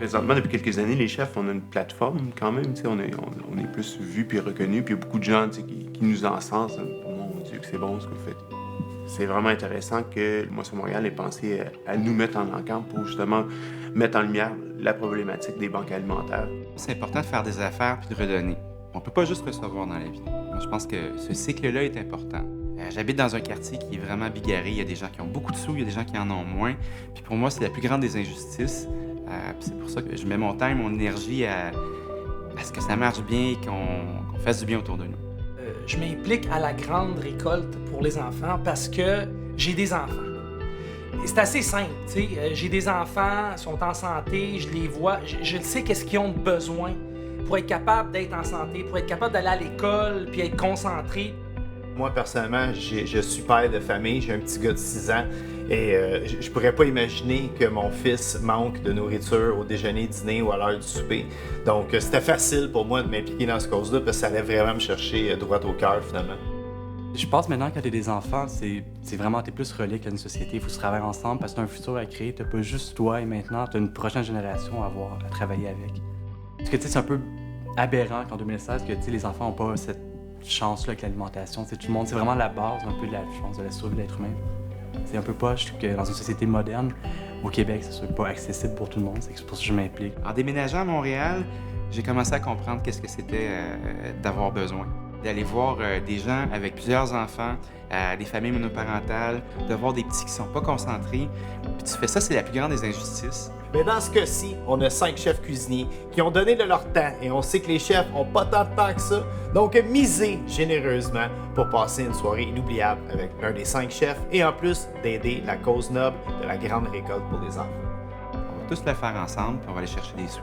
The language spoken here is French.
Présentement, depuis quelques années, les chefs, on a une plateforme quand même, tu sais, on est plus vus puis reconnus, puis il y a beaucoup de gens, tu sais, qui nous encensent. Oh mon Dieu, que c'est bon ce que vous faites. C'est vraiment intéressant que le Moisson Montréal ait pensé à nous mettre en encamp pour justement mettre en lumière la problématique des banques alimentaires. C'est important de faire des affaires puis de redonner. On peut pas juste recevoir dans la vie. Moi, je pense que ce cycle-là est important. J'habite dans un quartier qui est vraiment bigarré. Il y a des gens qui ont beaucoup de sous, il y a des gens qui en ont moins. Puis pour moi, c'est la plus grande des injustices. Puis c'est pour ça que je mets mon temps et mon énergie à ce que ça marche bien et qu'on fasse du bien autour de nous. Je m'implique à la grande récolte pour les enfants parce que j'ai des enfants. Et c'est assez simple, tu sais. J'ai des enfants, ils sont en santé, je les vois, je sais qu'est-ce qu'ils ont besoin pour être capable d'être en santé, pour être capable d'aller à l'école puis être concentré. Moi, personnellement, je suis père de famille, j'ai un petit gars de 6 ans et je pourrais pas imaginer que mon fils manque de nourriture au déjeuner, dîner ou à l'heure du souper. Donc, c'était facile pour moi de m'impliquer dans ce cause-là parce que ça allait vraiment me chercher droit au cœur, finalement. Je pense maintenant, quand t'as des enfants, c'est vraiment, t'es plus relié qu'à une société. Il faut se travailler ensemble parce que t'as un futur à créer. T'as pas juste toi et maintenant, t'as une prochaine génération à avoir, à travailler avec. Parce que, tu sais, c'est un peu aberrant qu'en 2016, que, tu sais, les enfants ont pas cette chance-là avec l'alimentation. Tout le monde, c'est vraiment la base un peu de la chance de la survie de l'être humain. C'est un peu pas, je trouve que dans une société moderne, au Québec, ça soit pas accessible pour tout le monde. C'est pour ça que je m'implique. En déménageant à Montréal, j'ai commencé à comprendre qu'est-ce que c'était d'avoir besoin. D'aller voir des gens avec plusieurs enfants, des familles monoparentales, de voir des petits qui sont pas concentrés. Puis tu fais ça, c'est la plus grande des injustices. Mais dans ce cas-ci, on a 5 chefs cuisiniers qui ont donné de leur temps et on sait que les chefs n'ont pas tant de temps que ça. Donc, misez généreusement pour passer une soirée inoubliable avec l'un des 5 chefs et en plus d'aider la cause noble de la grande récolte pour les enfants. On va tous le faire ensemble, puis on va aller chercher des sous.